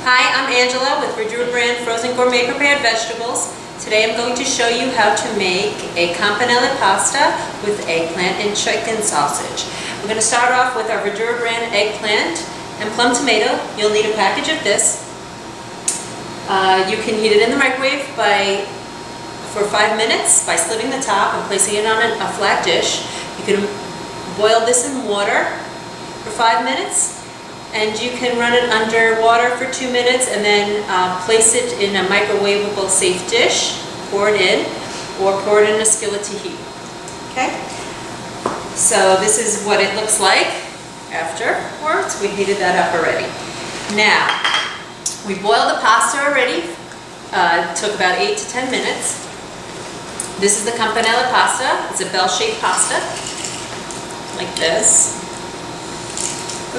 Hi, I'm Angela with Verdurabrand Frozen Gourmet Prepared Vegetables. Today I'm going to show you how to make a Campanelle pasta with eggplant and chicken sausage. We're going to start off with our Verdurabrand Eggplant and Plum Tomato. You'll need a package of this. You can heat it in the microwave for 5 minutes by slitting the top and placing it on a flat dish. You can boil this in water for 5 minutes. And you can run it under water for 2 minutes and then place it in a microwavable safe dish, pour it in, or pour it in a skillet to heat. Okay? So this is what it looks like afterwards. We heated that up already. Now, we boiled the pasta already. It took about 8 to 10 minutes. This is the Campanelle pasta. It's a bell-shaped pasta, like this.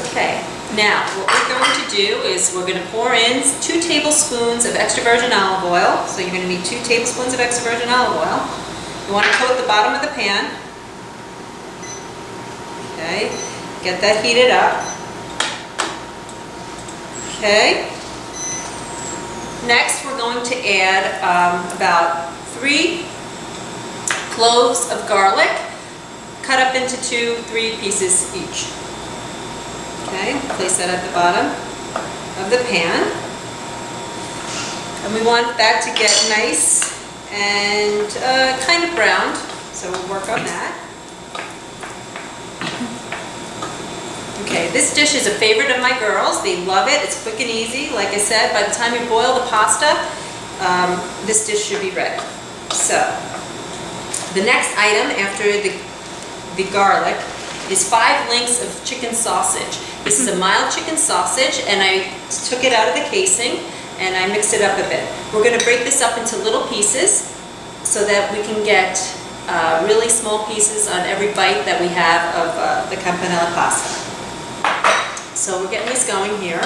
Okay. Now, what we're going to do is we're going to pour in 2 tablespoons of extra virgin olive oil. So you're going to need 2 tablespoons of extra virgin olive oil. You want to coat the bottom of the pan. Okay, get that heated up. Okay. Next, we're going to add about 3 cloves of garlic, cut up into 2-3 pieces each. Okay, place that at the bottom of the pan. And we want that to get nice and kind of browned, so we'll work on that. Okay, this dish is a favorite of my girls. They love it. It's quick and easy. Like I said, by the time you boil the pasta, this dish should be ready. So, the next item after the garlic is 5 links of chicken sausage. This is a mild chicken sausage, and I took it out of the casing and I mixed it up a bit. We're going to break this up into little pieces so that we can get really small pieces on every bite that we have of the Campanelle pasta. So we're getting this going here.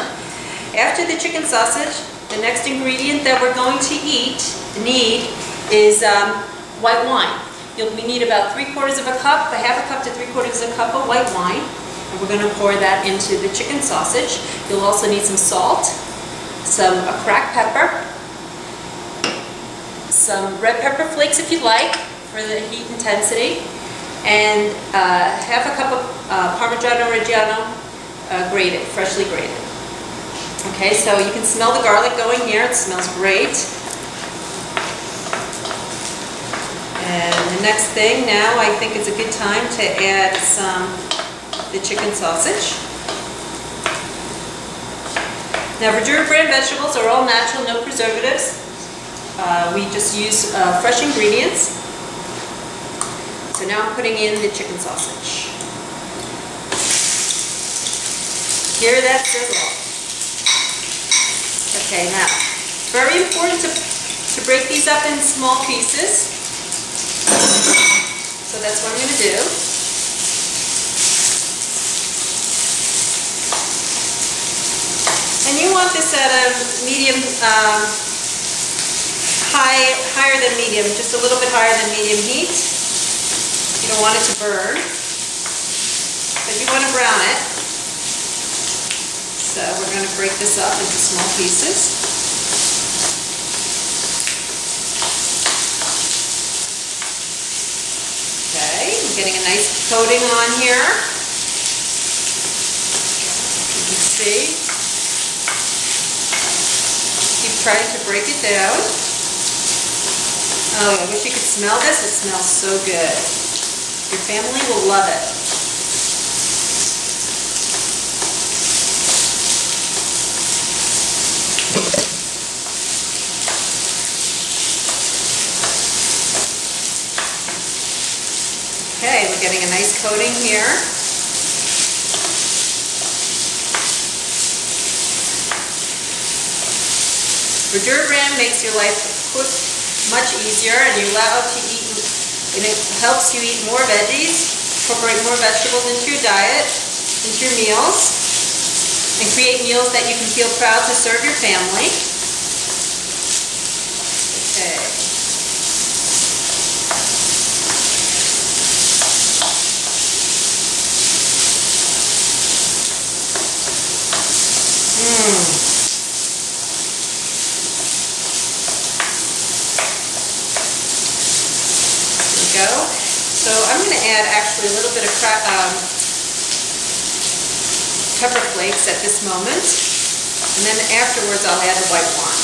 After the chicken sausage, the next ingredient that we're going to need is white wine. We need about 3/4 of a cup, a half a cup to 3/4 of a cup of white wine. And we're going to pour that into the chicken sausage. You'll also need some salt, some cracked pepper, some red pepper flakes if you like for the heat intensity, and half a cup of Parmigiano grated, freshly grated. Okay, so you can smell the garlic going here. It smells great. And the next thing now, I think it's a good time to add the chicken sausage. Now, Verdurabrand vegetables are all natural, no preservatives. We just use fresh ingredients. So now I'm putting in the chicken sausage. Hear that sizzle. Okay, now, it's very important to break these up in small pieces. So that's what I'm going to do. And you want this at a medium, higher than medium, just a little bit higher than medium heat. You don't want it to burn, but you want to brown it. So we're going to break this up into small pieces. Getting a nice coating on here. You can see. Keep trying to break it down. Oh, I wish you could smell this. It smells so good. Your family will love it. Okay, we're getting a nice coating here. Verdurabrand makes your life much easier, and you're allowed to eat, and it helps you eat more veggies, incorporate more vegetables into your diet, into your meals, and create meals that you can feel proud to serve your family. Okay. add actually a little bit of pepper flakes at this moment, and then afterwards I'll add the white wine.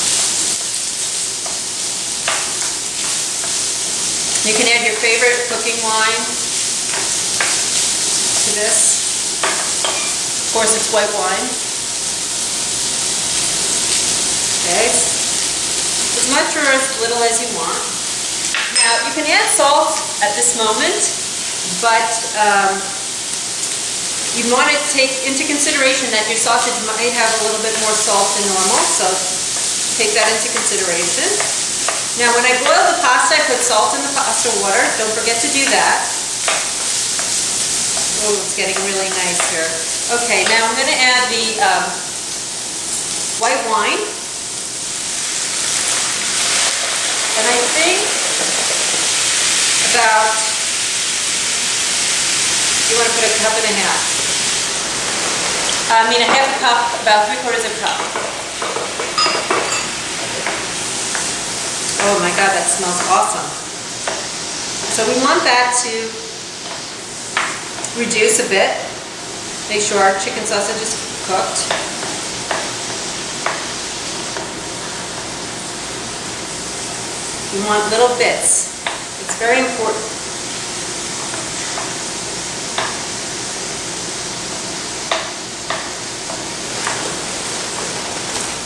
You can add your favorite cooking wine to this. Of course, it's white wine. Okay, as much or as little as you want. Now, you can add salt at this moment, but you want to take into consideration that your sausage might have a little bit more salt than normal, so take that into consideration. Now, when I boil the pasta, I put salt in the pasta water. Don't forget to do that. Oh, it's getting really nice here. Okay, now I'm going to add the white wine. And I think about, you want to put a cup and a half. I mean a half a cup, about 3/4 of a cup. Oh my God, that smells awesome. So we want that to reduce a bit. Make sure our chicken sausage is cooked. You want little bits. It's very important.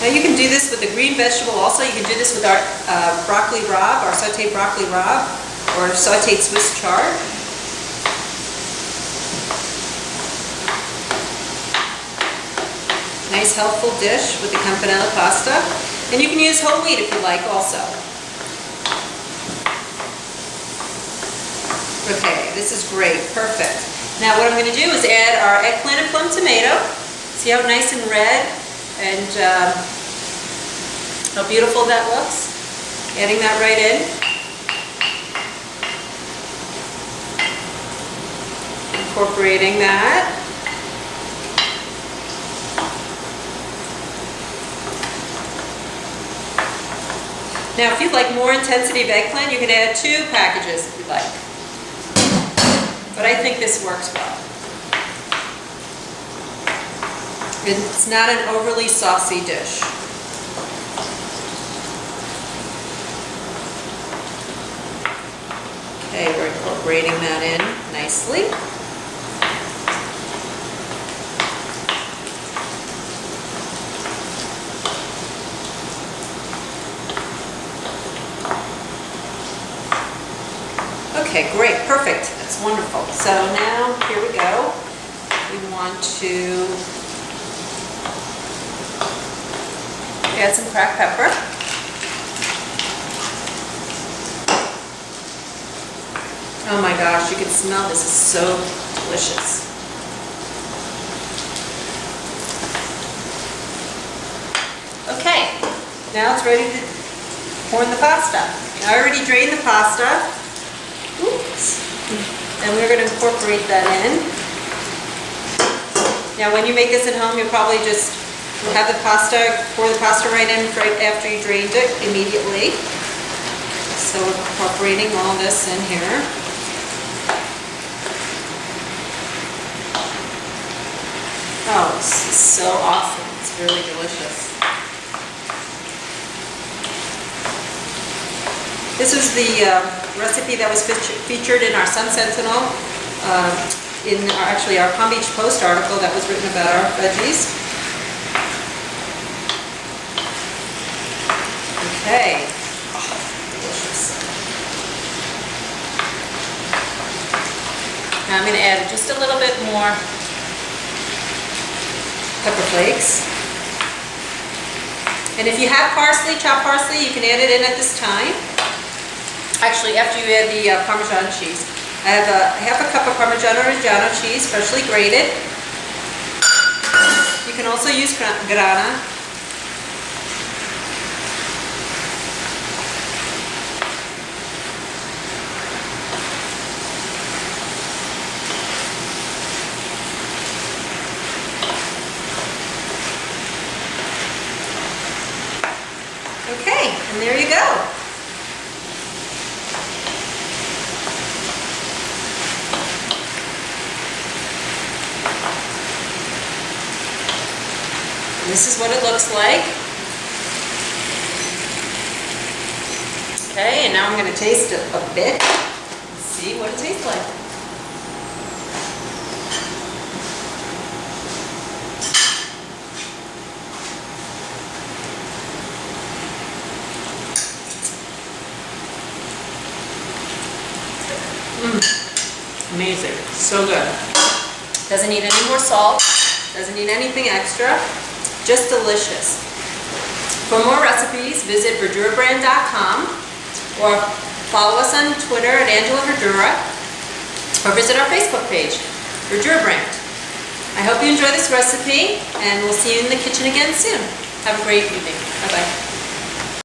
Now you can do this with a green vegetable also. You can do this with our broccoli rabe, our sauteed broccoli rabe, or sauteed Swiss chard. Nice healthful dish with the Campanelle pasta. And you can use whole wheat if you like also. Okay, this is great, perfect. Now what I'm going to do is add our eggplant and plum tomato. See how nice and red and how beautiful that looks? Adding that right in. Incorporating that. Now if you'd like more intensity of eggplant, you can add 2 packages if you'd like. But I think this works well. It's not an overly saucy dish. Okay, we're incorporating that in nicely. Okay, great, perfect. That's wonderful. So now, here we go. We want to add some cracked pepper. Oh my gosh, you can smell this is so delicious. Okay, now it's ready to pour in the pasta. I already drained the pasta. Oops. And we're going to incorporate that in. Now when you make this at home, you'll probably just have the pasta, pour the pasta right in right after you drained it immediately. So we're incorporating all this in here. Oh, this is so awesome. It's really delicious. This was the recipe that was featured in our Sun Sentinel, in our Palm Beach Post article that was written about our veggies. Okay. Oh, delicious. Now I'm going to add just a little bit more pepper flakes. And if you have parsley, chopped parsley, you can add it in at this time. Actually, after you add the Parmesan cheese. I have half a cup of Parmigiano Reggiano cheese, freshly grated. You can also use grana. Okay, and there you go. This is what it looks like. Okay, and now I'm going to taste it a bit and see what it tastes like. Amazing, so good. Doesn't need any more salt, doesn't need anything extra, just delicious. For more recipes, visit Verdurabrand.com or follow us on Twitter at Angela Verdura or visit our Facebook page, Verdurabrand. I hope you enjoy this recipe and we'll see you in the kitchen again soon. Have a great evening. Bye-bye.